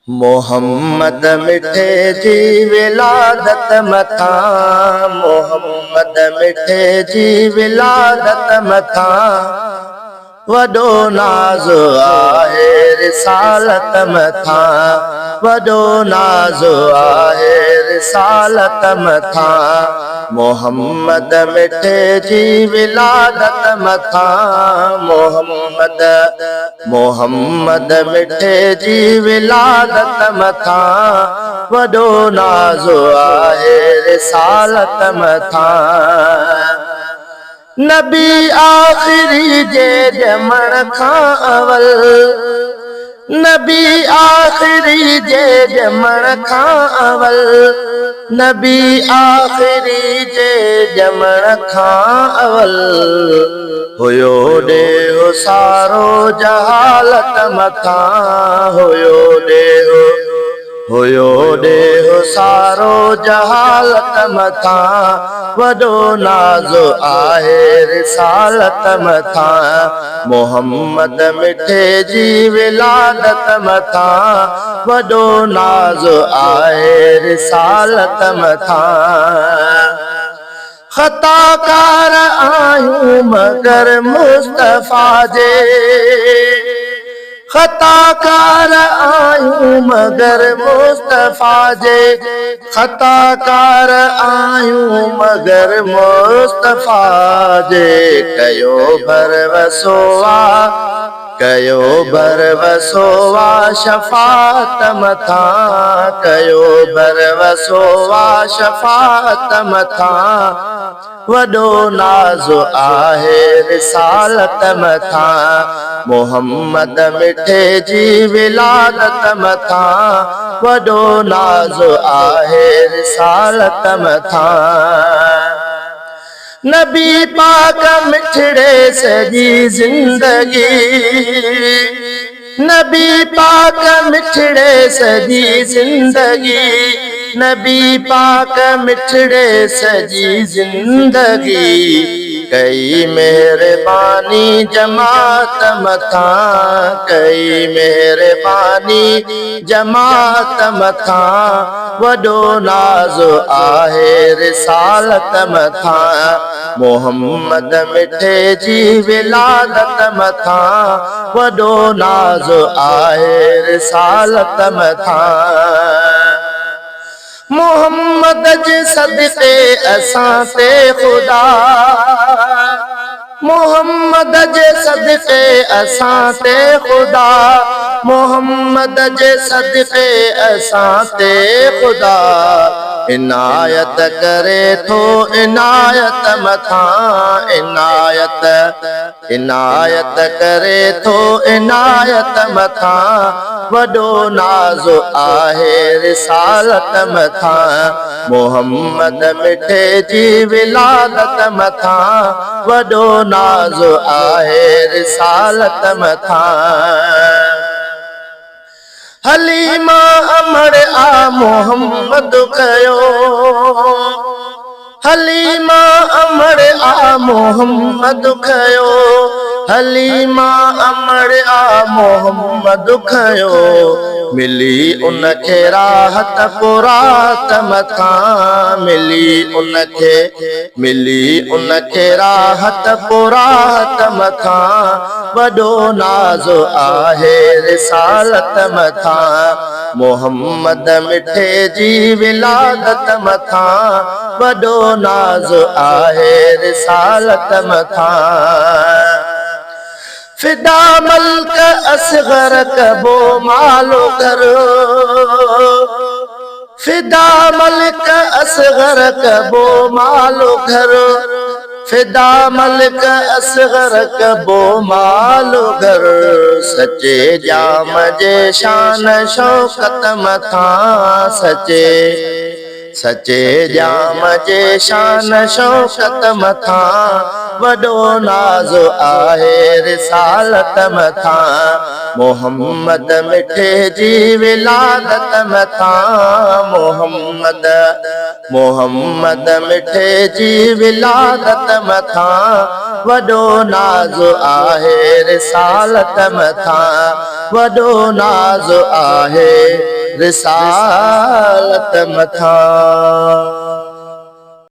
मोहम्मद मिठे जी विलादत मथा, मोहम्मद मिठे जी विलादत मथा वडो नाज़ आहे रिसालत मथा, वडो नाज़ आहे रिसालत मथा। मोहम्मद मिठे जी विलादत मथा, मोहम्मद मिठे जी विलादत मथा वडो नाज़ आहे रिसालत मथा। नबी आखिरी जे ॼमण खां अवल, नबी आखिरी जे ॼमण खां अवल, नबी आखिरी जे ॼमण खां अवल हुयो ॾेहो सारो जहालत मथा, हुयो ॾेहो सारो जहालत मथा वडो नाज़ आहे रिसालत मथा। मोहम्मद मिठे जी विलादत मथा वडो नाज़ आहे रिसालत मथा। ख़ताकार आयूं मगर मुस्तफ़ा जे, ख़ताकार आयूं मगर मुस्तफ़ा जे, ख़ताकार आयूं मगर मुस्तफ़ा जे कयो भरवसोआ, कयो भरवसोआ शफ़ात मथा, कयो भरवसोआ शफ़ात मथा वडो नाज़ आहे रिसालत मथा। मोहम्मद मिठे जी विलादत मथा वडो नाज़ आहे रिसालत मथा। नबी पाक मिठड़े सजी जिंदगी, नबी पाक मिठड़े सजी जिंदगी, नबी पाक मिठड़े सजी जिंदगी कई मेहरबानी जमात मथा, कई मेहरबानी जमात मथा वडो नाज़ आहे रिसालत मथा। मोहम्मद मिठे जी विलादत मथा वडो नाज़ आहे रिसालत मथा। मोहम्मद जे सदके असां ते खुदा, मोहम्मद जे सदके असां ते खुदा, मोहम्मद जे सदके असां ते खुदा इनायत करे थो इनायत मथा, इनायत इनायत करे थो इनायत मथा वडो नाज़ आहे रिसालत मथा। मोहम्मद मिठे जी विलादत मथा वडो नाज़ आहे रिसालत मथा। हलीमा अमर आ मोहम्मद कयो, हलीमा अमर आ मोहम्मद कयो, हलीमा अमर आ मोहम्मद कयो मिली उनखे राहत पुरात मथा, मिली उनखे राहत पुरात मथा वडो नाज़ आहे रिसालत मथा। मोहम्मद मिठे जी विलादत मथा वडो नाज़ आहे रिसालत मथा। फिदा मल्क असगर कबो मालो करो, फिदा मल्क असगर कबो मालो करो, फिदा मल्क असगर कबो मालो घर सचे जाम जे शान शौकत मथा, सचे जाम जे शान शौकत मथा वडो नाज़ आहे रिसालत मथा। मोहम्मद मिठे जी विलादत मथा, मोहम्मद मिठे जी विलादत मथा वडो नाज़ आहे रिसालत मथा वडो नाज़ आहे रिसालत मथां